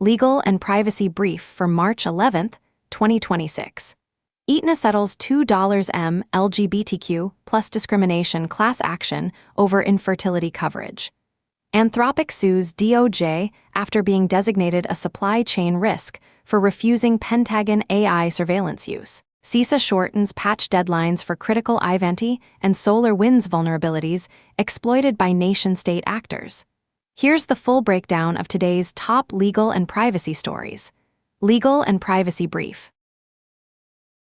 Legal and Privacy Brief for March 11, 2026. Aetna settles $2 LGBTQ plus discrimination class action over infertility coverage. Anthropic sues DOJ after being designated a supply chain risk for refusing Pentagon AI surveillance use. CISA shortens patch deadlines for critical Ivanti and SolarWinds vulnerabilities exploited by nation-state actors. Here's the full breakdown of today's top legal and privacy stories. Legal and Privacy Brief.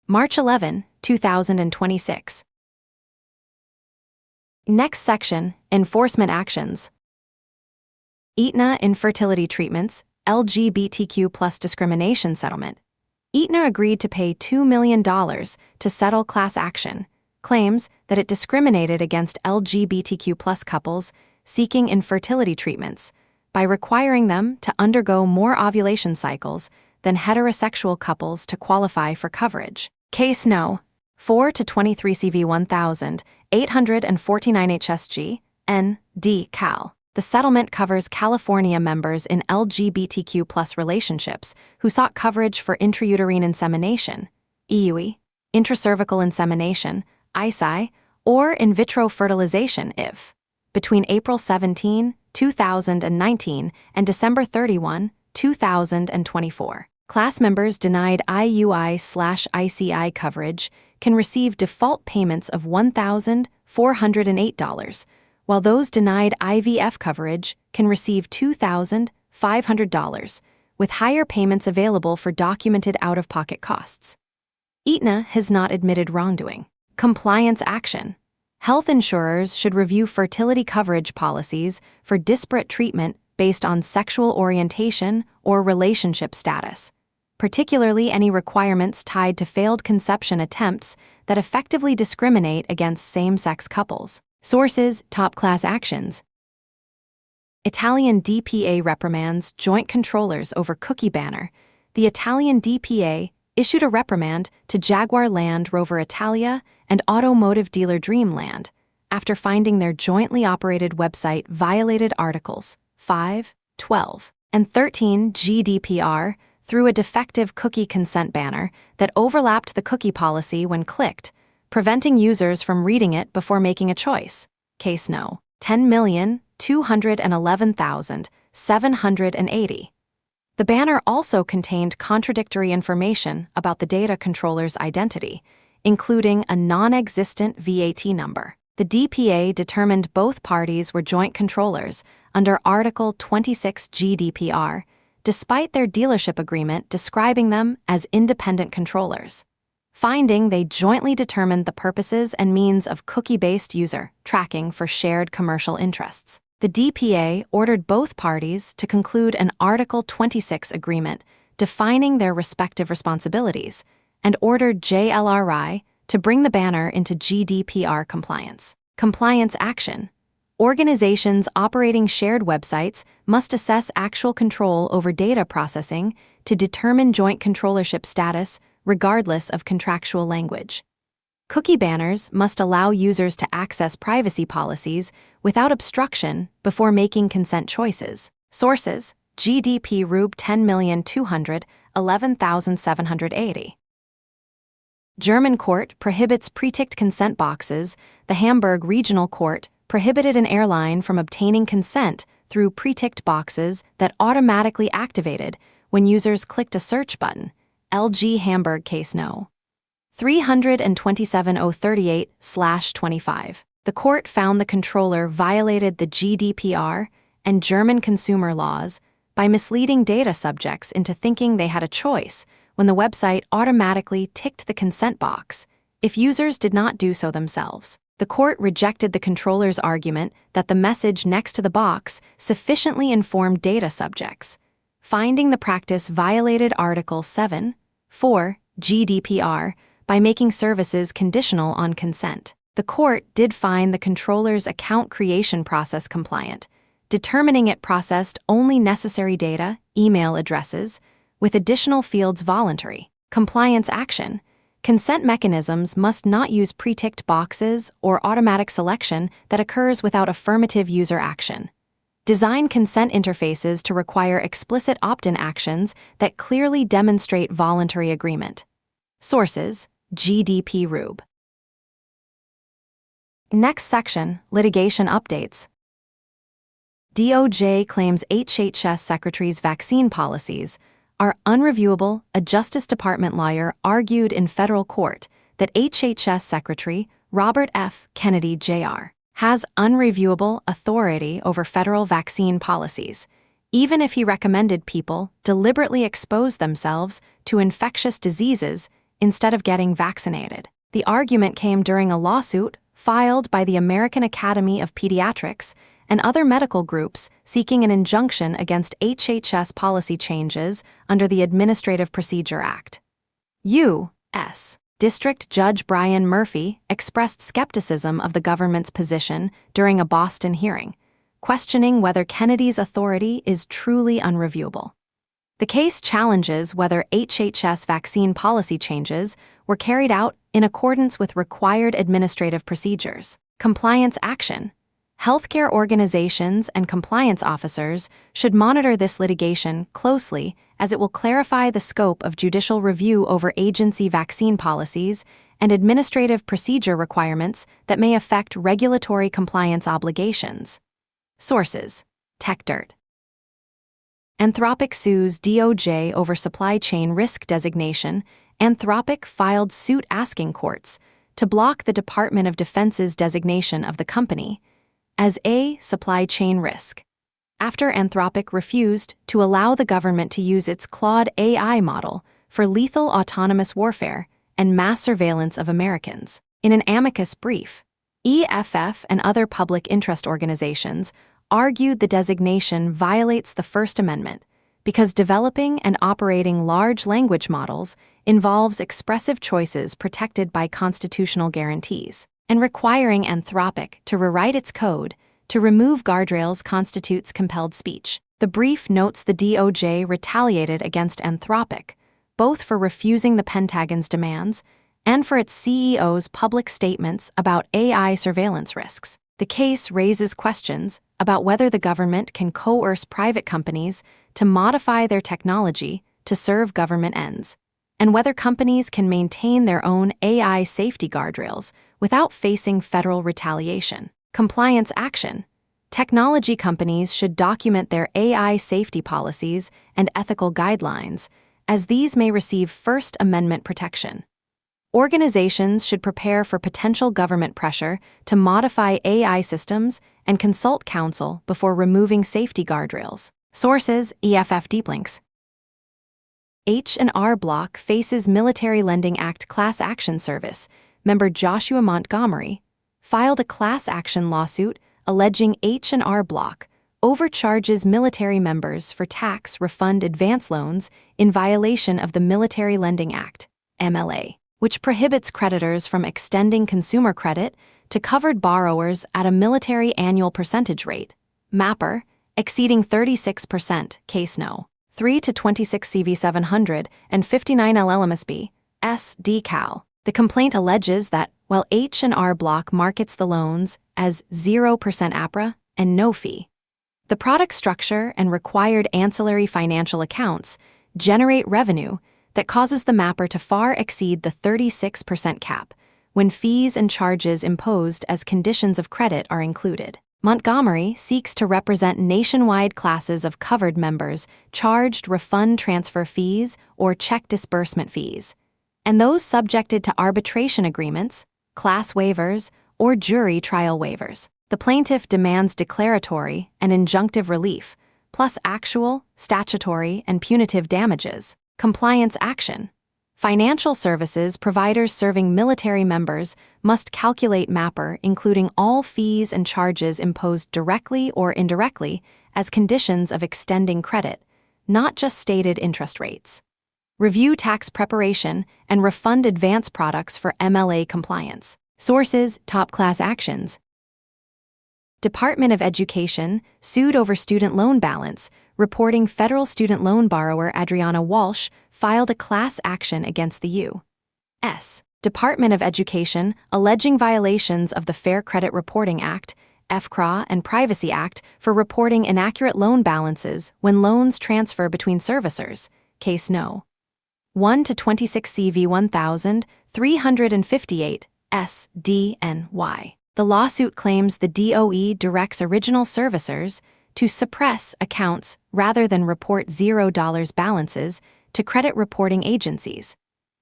March 11, 2026. Next section, Enforcement Actions. Aetna Infertility Treatments, LGBTQ plus discrimination settlement. Aetna agreed to pay $2 million to settle class action, claims that it discriminated against LGBTQ plus couples seeking infertility treatments by requiring them to undergo more ovulation cycles than heterosexual couples to qualify for coverage. Case No. 4-23 CV 1849 HSG, N. D. Cal. The settlement covers California members in LGBTQ plus relationships who sought coverage for intrauterine insemination, IUI, intracervical insemination, ICSI, or in vitro fertilization if, between April 17, 2019 and December 31, 2024. Class members denied IUI/ICI coverage can receive default payments of $1,408, while those denied IVF coverage can receive $2,500, with higher payments available for documented out-of-pocket costs. Aetna has not admitted wrongdoing. Compliance action. Health insurers should review fertility coverage policies for disparate treatment based on sexual orientation or relationship status, particularly any requirements tied to failed conception attempts that effectively discriminate against same-sex couples. Sources: Top class actions. Italian DPA reprimands joint controllers over cookie banner. The Italian DPA issued a reprimand to Jaguar Land Rover Italia and automotive dealer Dreamland after finding their jointly operated website violated Articles 5, 12, and 13 GDPR through a defective cookie consent banner that overlapped the cookie policy when clicked, preventing users from reading it before making a choice. Case No. 10,211,780. The banner also contained contradictory information about the data controller's identity, including a non-existent VAT number. The DPA determined both parties were joint controllers under Article 26 GDPR, despite their dealership agreement describing them as independent controllers, finding they jointly determined the purposes and means of cookie-based user tracking for shared commercial interests. The DPA ordered both parties to conclude an Article 26 agreement defining their respective responsibilities and ordered JLRI to bring the banner into GDPR compliance. Compliance action. Organizations operating shared websites must assess actual control over data processing to determine joint controllership status regardless of contractual language. Cookie banners must allow users to access privacy policies without obstruction before making consent choices. Sources: GDP Rub 10,211,780. German court prohibits pre-ticked consent boxes. The Hamburg Regional Court prohibited an airline from obtaining consent through pre-ticked boxes that automatically activated when users clicked a search button. LG Hamburg Case No. 327038/25. The court found the controller violated the GDPR and German consumer laws by misleading data subjects into thinking they had a choice when the website automatically ticked the consent box if users did not do so themselves. The court rejected the controller's argument that the message next to the box sufficiently informed data subjects, finding the practice violated Article 7, 4 GDPR by making services conditional on consent. The court did find the controller's account creation process compliant, determining it processed only necessary data, email addresses, with additional fields voluntary. Compliance action. Consent mechanisms must not use pre-ticked boxes or automatic selection that occurs without affirmative user action. Design consent interfaces to require explicit opt-in actions that clearly demonstrate voluntary agreement. Sources: GDP Rube. Next section, Litigation Updates. DOJ claims HHS Secretary's vaccine policies are unreviewable. A Justice Department lawyer argued in federal court that HHS Secretary Robert F. Kennedy, Jr., has unreviewable authority over federal vaccine policies, even if he recommended people deliberately expose themselves to infectious diseases instead of getting vaccinated. The argument came during a lawsuit filed by the American Academy of Pediatrics and other medical groups seeking an injunction against HHS policy changes under the Administrative Procedure Act. U.S. District Judge Brian Murphy expressed skepticism of the government's position during a Boston hearing, questioning whether Kennedy's authority is truly unreviewable. The case challenges whether HHS vaccine policy changes were carried out in accordance with required administrative procedures. Compliance action. Healthcare organizations and compliance officers should monitor this litigation closely, as it will clarify the scope of judicial review over agency vaccine policies and administrative procedure requirements that may affect regulatory compliance obligations. Sources: TechDirt. Anthropic sues DOJ over supply chain risk designation. Anthropic filed suit asking courts to block the Department of Defense's designation of the company as a supply chain risk, after Anthropic refused to allow the government to use its Claude AI model for lethal autonomous warfare and mass surveillance of Americans. In an amicus brief, EFF and other public interest organizations argued the designation violates the First Amendment because developing and operating large language models involves expressive choices protected by constitutional guarantees, and requiring Anthropic to rewrite its code to remove guardrails constitutes compelled speech. The brief notes the DOJ retaliated against Anthropic, both for refusing the Pentagon's demands and for its CEO's public statements about AI surveillance risks. The case raises questions about whether the government can coerce private companies to modify their technology to serve government ends, and whether companies can maintain their own AI safety guardrails without facing federal retaliation. Compliance action. Technology companies should document their AI safety policies and ethical guidelines, as these may receive First Amendment protection. Organizations should prepare for potential government pressure to modify AI systems and consult counsel before removing safety guardrails. Sources: EFF Deep Links. H&R Block faces Military Lending Act class action service. Member Joshua Montgomery filed a class action lawsuit alleging H&R Block overcharges military members for tax refund advance loans in violation of the Military Lending Act, MLA, which prohibits creditors from extending consumer credit to covered borrowers at a military annual percentage rate, MAPR, exceeding 36%, case no. 3-26 CV 700 and 59 LLMSB, S. Decal. The complaint alleges that, while H&R Block markets the loans as 0% APRA and no fee, the product structure and required ancillary financial accounts generate revenue that causes the MAPR to far exceed the 36% cap when fees and charges imposed as conditions of credit are included. Montgomery seeks to represent nationwide classes of covered members charged refund transfer fees or check disbursement fees, and those subjected to arbitration agreements, class waivers, or jury trial waivers. The plaintiff demands declaratory and injunctive relief, plus actual, statutory, and punitive damages. Compliance action. Financial services providers serving military members must calculate MAPR, including all fees and charges imposed directly or indirectly as conditions of extending credit, not just stated interest rates. Review tax preparation and refund advance products for MLA compliance. Sources: top class actions. Department of Education sued over student loan balance, reporting federal student loan borrower Adriana Walsh filed a class action against the U.S. Department of Education alleging violations of the Fair Credit Reporting Act, FCRA and Privacy Act for reporting inaccurate loan balances when loans transfer between servicers. Case No. 1 to 26 CV 1358 SDNY. The lawsuit claims the DOE directs original servicers to suppress accounts rather than report $0 balances to credit reporting agencies,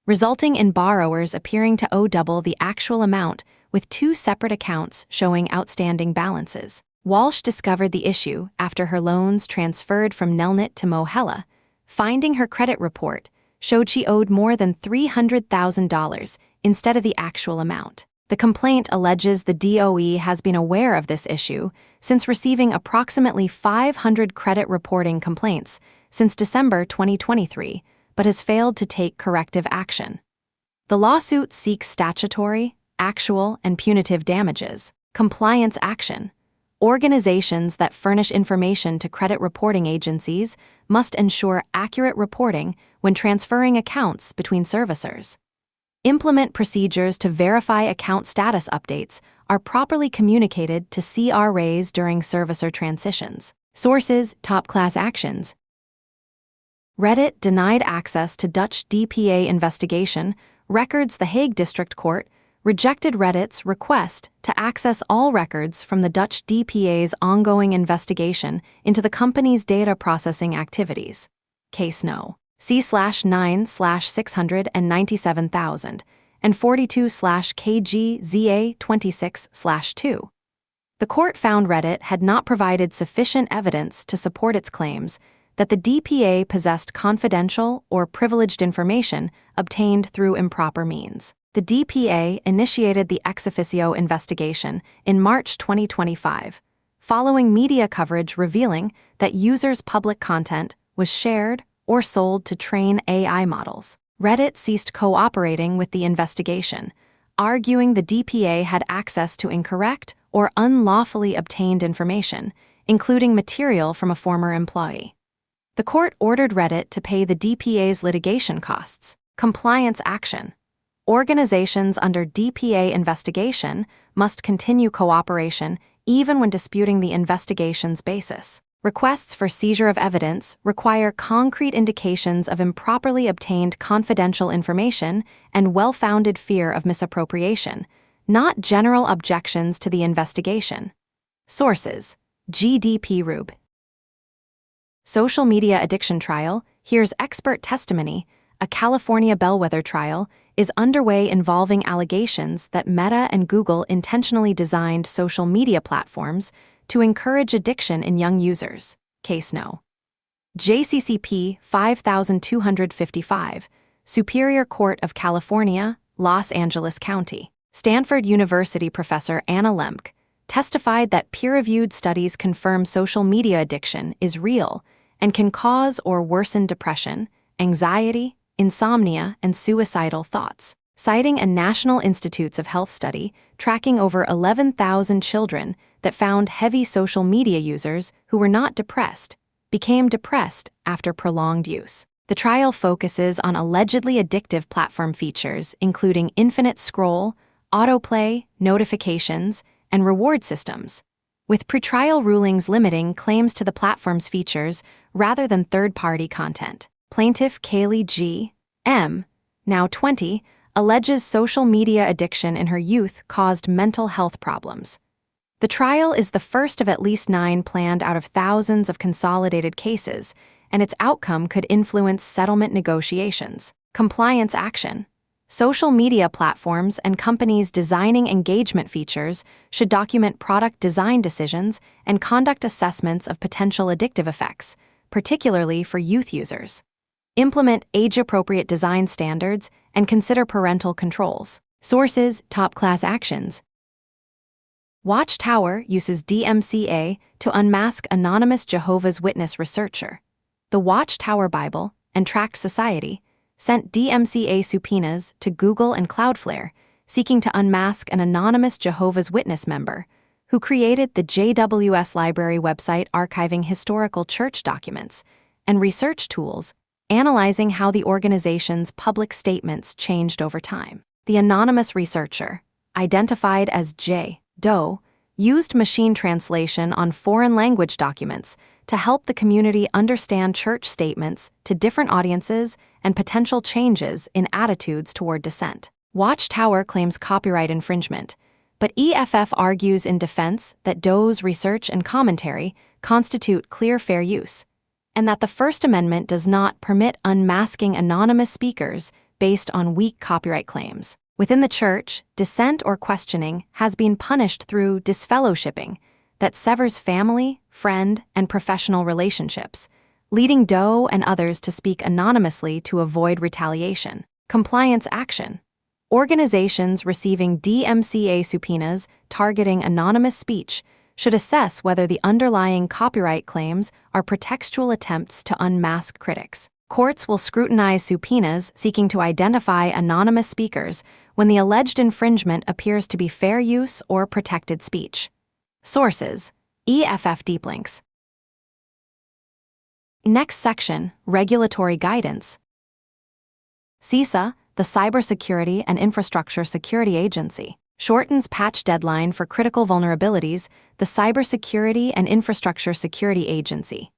resulting in borrowers appearing to owe double the actual amount with two separate accounts showing outstanding balances. Walsh discovered the issue after her loans transferred from Nelnet to Mohella, finding her credit report showed she owed more than $300,000 instead of the actual amount. The complaint alleges the DOE has been aware of this issue since receiving approximately 500 credit reporting complaints since December 2023, but has failed to take corrective action. The lawsuit seeks statutory, actual, and punitive damages. Compliance action. Organizations that furnish information to credit reporting agencies must ensure accurate reporting when transferring accounts between servicers. Implement procedures to verify account status updates are properly communicated to CRAs during servicer transitions. Sources: top class actions. Reddit denied access to Dutch DPA investigation records. The Hague District Court rejected Reddit's request to access all records from the Dutch DPA's ongoing investigation into the company's data processing activities. Case No. C/9/697,000 and 42/KGZA26/2. The court found Reddit had not provided sufficient evidence to support its claims that the DPA possessed confidential or privileged information obtained through improper means. The DPA initiated the ex officio investigation in March 2025, following media coverage revealing that users' public content was shared or sold to train AI models. Reddit ceased cooperating with the investigation, arguing the DPA had access to incorrect or unlawfully obtained information, including material from a former employee. The court ordered Reddit to pay the DPA's litigation costs. Compliance action. Organizations under DPA investigation must continue cooperation even when disputing the investigation's basis. Requests for seizure of evidence require concrete indications of improperly obtained confidential information and well-founded fear of misappropriation, not general objections to the investigation. Sources: GDP Rube. Social Media Addiction Trial hears expert testimony. A California bellwether trial is underway involving allegations that Meta and Google intentionally designed social media platforms to encourage addiction in young users. Case No. JCCP 5255, Superior Court of California, Los Angeles County. Stanford University professor Anna Lemke testified that peer-reviewed studies confirm social media addiction is real and can cause or worsen depression, anxiety, insomnia, and suicidal thoughts. Citing a National Institutes of Health study tracking over 11,000 children that found heavy social media users who were not depressed became depressed after prolonged use. The trial focuses on allegedly addictive platform features including infinite scroll, autoplay, notifications, and reward systems, with pretrial rulings limiting claims to the platform's features rather than third-party content. Plaintiff Kaylee G. M., now 20, alleges social media addiction in her youth caused mental health problems. The trial is the first of at least 9 planned out of thousands of consolidated cases, and its outcome could influence settlement negotiations. Compliance action. Social media platforms and companies designing engagement features should document product design decisions and conduct assessments of potential addictive effects, particularly for youth users. Implement age-appropriate design standards and consider parental controls. Sources: top class actions. Watchtower uses DMCA to unmask anonymous Jehovah's Witness researcher. The Watchtower Bible and Tract Society sent DMCA subpoenas to Google and Cloudflare, seeking to unmask an anonymous Jehovah's Witness member who created the JWS Library website archiving historical church documents and research tools analyzing how the organization's public statements changed over time. The anonymous researcher, identified as J. Doe, used machine translation on foreign language documents to help the community understand church statements to different audiences and potential changes in attitudes toward dissent. Watchtower claims copyright infringement, but EFF argues in defense that Doe's research and commentary constitute clear fair use, and that the First Amendment does not permit unmasking anonymous speakers based on weak copyright claims. Within the church, dissent or questioning has been punished through disfellowshipping that severs family, friend, and professional relationships, leading Doe and others to speak anonymously to avoid retaliation. Compliance action. Organizations receiving DMCA subpoenas targeting anonymous speech should assess whether the underlying copyright claims are pretextual attempts to unmask critics. Courts will scrutinize subpoenas seeking to identify anonymous speakers when the alleged infringement appears to be fair use or protected speech. Sources: EFF Deep Links. Next section, Regulatory Guidance. CISA, the Cybersecurity and Infrastructure Security Agency, shortens patch deadline for critical vulnerabilities, the Cybersecurity and Infrastructure Security Agency.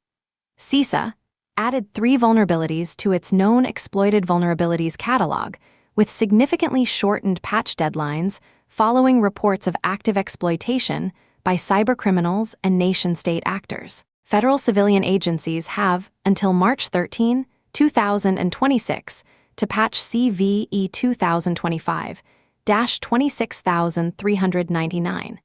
CISA added 3 vulnerabilities to its known exploited vulnerabilities catalog, with significantly shortened patch deadlines following reports of active exploitation by cybercriminals and nation-state actors. Federal civilian agencies have until March 13, 2026 to patch CVE 2025-26399.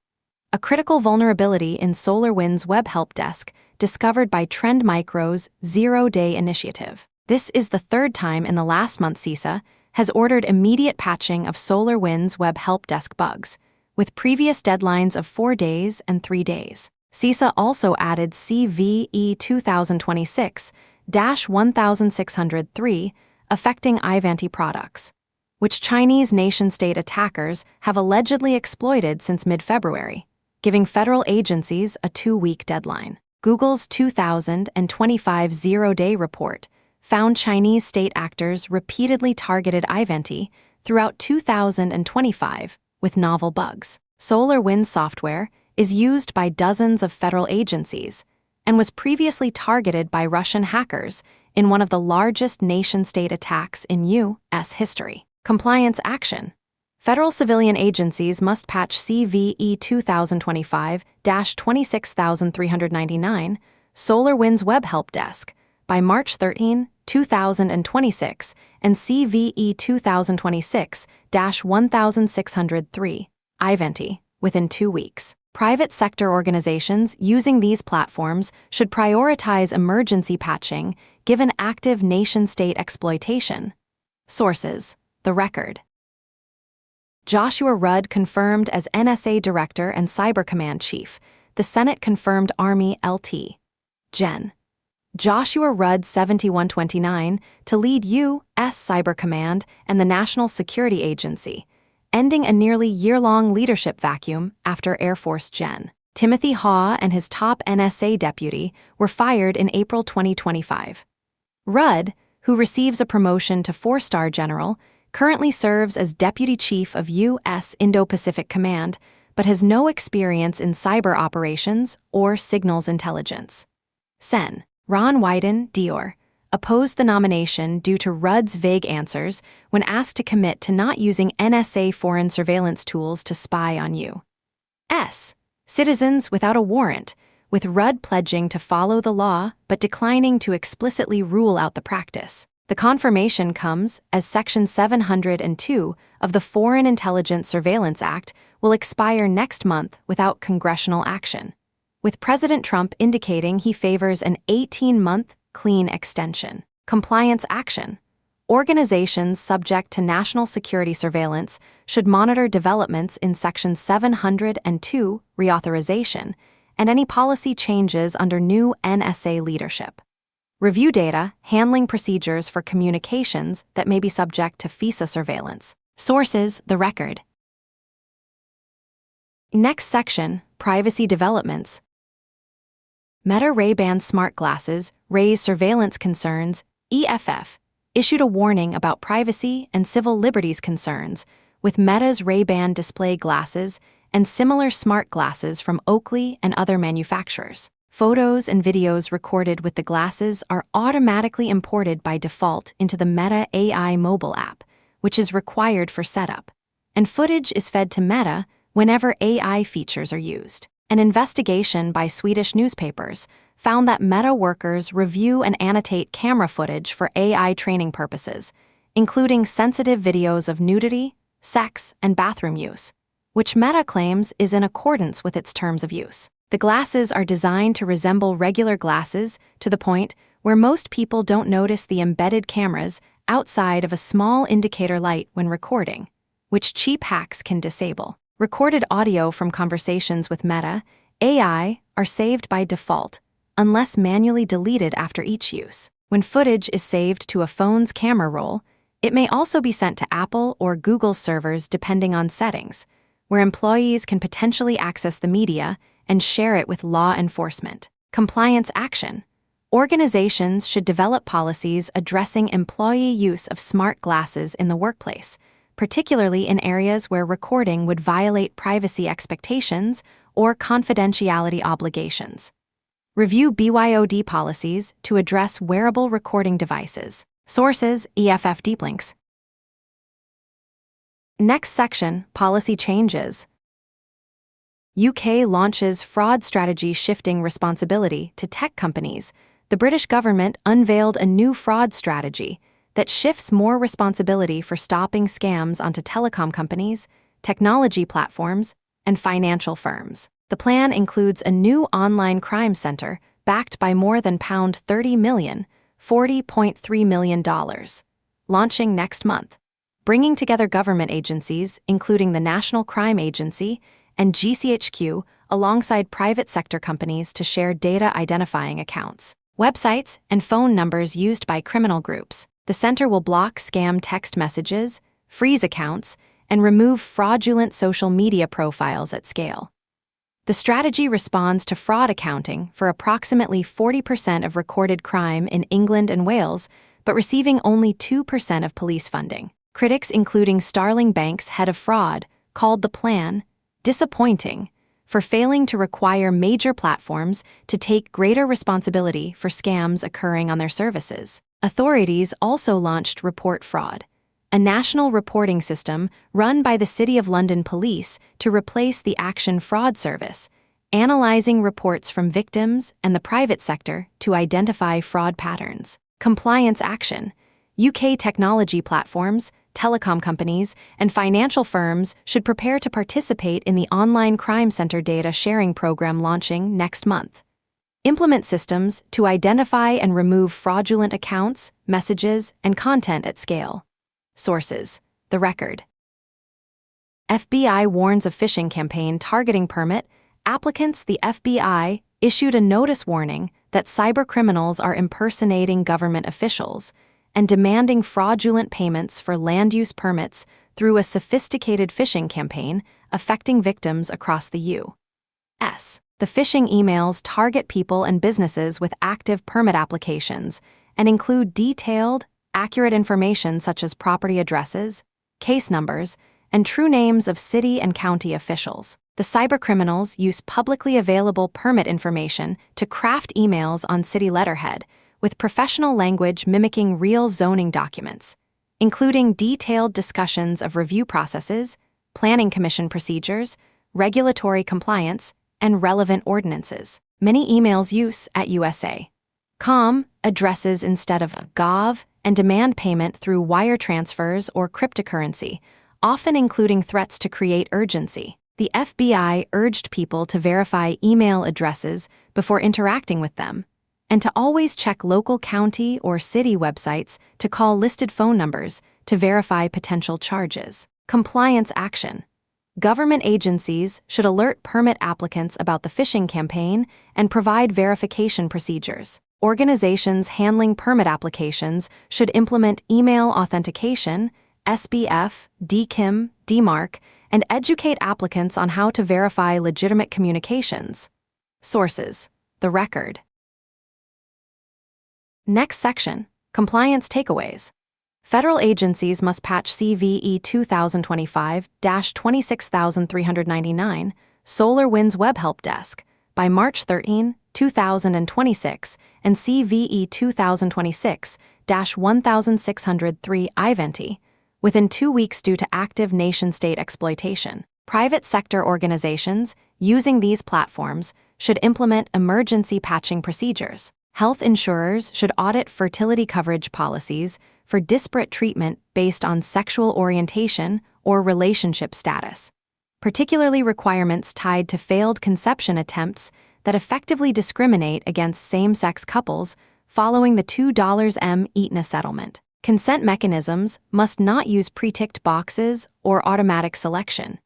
A critical vulnerability in SolarWinds Web Help Desk discovered by Trend Micro's Zero-Day Initiative. This is the 3rd time in the last month CISA has ordered immediate patching of SolarWinds Web Help Desk bugs, with previous deadlines of 4 days and 3 days. CISA also added CVE 2026-1603 affecting Ivanti products, which Chinese nation-state attackers have allegedly exploited since mid-February, giving federal agencies a 2-week deadline. Google's 2025 Zero-Day report found Chinese state actors repeatedly targeted Ivanti throughout 2025 with novel bugs. SolarWinds software is used by dozens of federal agencies and was previously targeted by Russian hackers in one of the largest nation-state attacks in U.S. history. Compliance action. Federal civilian agencies must patch CVE 2025-26399 SolarWinds Web Help Desk by March 13, 2026 and CVE 2026-1603 Ivanti within 2 weeks. Private sector organizations using these platforms should prioritize emergency patching given active nation-state exploitation. Sources: The Record. Joshua Rudd confirmed as NSA Director and Cyber Command Chief. The Senate confirmed Army LT. Gen. Joshua Rudd 7129 to lead U.S. Cyber Command and the National Security Agency, ending a nearly year-long leadership vacuum after Air Force Gen. Timothy Haw and his top NSA deputy were fired in April 2025. Rudd, who receives a promotion to 4-star general, currently serves as Deputy Chief of U.S. Indo-Pacific Command, but has no experience in cyber operations or signals intelligence. Sen. Ron Wyden, Dior, opposed the nomination due to Rudd's vague answers when asked to commit to not using NSA foreign surveillance tools to spy on U.S. citizens without a warrant, with Rudd pledging to follow the law but declining to explicitly rule out the practice. The confirmation comes as Section 702 of the Foreign Intelligence Surveillance Act will expire next month without congressional action, with President Trump indicating he favors an 18-month clean extension. Compliance action. Organizations subject to national security surveillance should monitor developments in Section 702 reauthorization and any policy changes under new NSA leadership. Review data, handling procedures for communications that may be subject to FISA surveillance. Sources: The Record. Next section, Privacy Developments. Meta Ray-Ban smart glasses raise surveillance concerns. EFF issued a warning about privacy and civil liberties concerns with Meta's Ray-Ban display glasses and similar smart glasses from Oakley and other manufacturers. Photos and videos recorded with the glasses are automatically imported by default into the Meta AI mobile app, which is required for setup, and footage is fed to Meta whenever AI features are used. An investigation by Swedish newspapers found that Meta workers review and annotate camera footage for AI training purposes, including sensitive videos of nudity, sex, and bathroom use, which Meta claims is in accordance with its terms of use. The glasses are designed to resemble regular glasses to the point where most people don't notice the embedded cameras outside of a small indicator light when recording, which cheap hacks can disable. Recorded audio from conversations with Meta AI are saved by default, unless manually deleted after each use. When footage is saved to a phone's camera roll, it may also be sent to Apple or Google's servers depending on settings, where employees can potentially access the media and share it with law enforcement. Compliance action. Organizations should develop policies addressing employee use of smart glasses in the workplace, particularly in areas where recording would violate privacy expectations or confidentiality obligations. Review BYOD policies to address wearable recording devices. Sources: EFF Deep Links. Next section: Policy changes. UK launches fraud strategy shifting responsibility to tech companies. The British government unveiled a new fraud strategy that shifts more responsibility for stopping scams onto telecom companies, technology platforms, and financial firms. The plan includes a new online crime center backed by more than £30 million, $40.3 million, launching next month, bringing together government agencies, including the National Crime Agency and GCHQ, alongside private sector companies to share data identifying accounts, websites, and phone numbers used by criminal groups. The center will block scam text messages, freeze accounts, and remove fraudulent social media profiles at scale. The strategy responds to fraud accounting for approximately 40% of recorded crime in England and Wales, but receiving only 2% of police funding. Critics, including Starling Bank's head of fraud, called the plan disappointing for failing to require major platforms to take greater responsibility for scams occurring on their services. Authorities also launched Report Fraud, a national reporting system run by the City of London Police to replace the Action Fraud Service, analyzing reports from victims and the private sector to identify fraud patterns. Compliance action. UK technology platforms, telecom companies, and financial firms should prepare to participate in the online crime center data sharing program launching next month. Implement systems to identify and remove fraudulent accounts, messages, and content at scale. Sources: The Record. FBI warns of phishing campaign targeting permit applicants. The FBI issued a notice warning that cybercriminals are impersonating government officials and demanding fraudulent payments for land use permits through a sophisticated phishing campaign affecting victims across the U.S. The phishing emails target people and businesses with active permit applications and include detailed, accurate information such as property addresses, case numbers, and true names of city and county officials. The cybercriminals use publicly available permit information to craft emails on city letterhead, with professional language mimicking real zoning documents, including detailed discussions of review processes, planning commission procedures, regulatory compliance, and relevant ordinances. Many emails use at USA.com addresses instead of .gov and demand payment through wire transfers or cryptocurrency, often including threats to create urgency. The FBI urged people to verify email addresses before interacting with them, and to always check local county or city websites to call listed phone numbers to verify potential charges. Compliance action. Government agencies should alert permit applicants about the phishing campaign and provide verification procedures. Organizations handling permit applications should implement email authentication, SBF, DKIM, DMARC, and educate applicants on how to verify legitimate communications. Sources: The Record. Next section: Compliance takeaways. Federal agencies must patch CVE 2025-26399, SolarWinds Web Help Desk, by March 13, 2026, and CVE 2026-1603 iVenti, within 2 weeks due to active nation-state exploitation. Private sector organizations using these platforms should implement emergency patching procedures. Health insurers should audit fertility coverage policies for disparate treatment based on sexual orientation or relationship status, particularly requirements tied to failed conception attempts that effectively discriminate against same-sex couples following the $2 Aetna settlement. Consent mechanisms must not use pre-ticked boxes or automatic selection,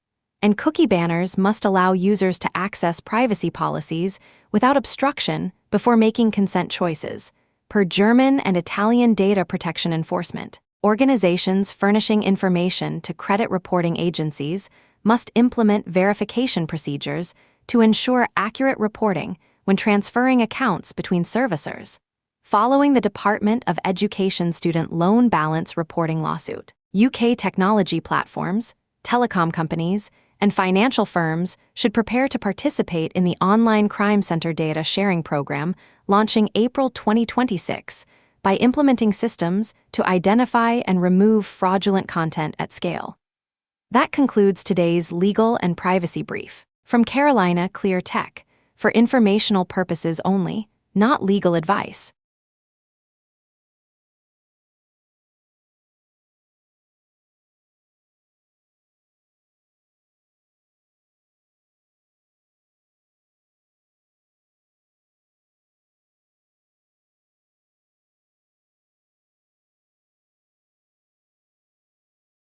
and cookie banners must allow users to access privacy policies without obstruction before making consent choices, per German and Italian data protection enforcement. Organizations furnishing information to credit reporting agencies must implement verification procedures to ensure accurate reporting when transferring accounts between servicers. Following the Department of Education student loan balance reporting lawsuit, UK technology platforms, telecom companies, and financial firms should prepare to participate in the Online Crime Center data sharing program launching April 2026 by implementing systems to identify and remove fraudulent content at scale. That concludes today's legal and privacy brief. From Carolina Clear Tech, for informational purposes only, not legal advice.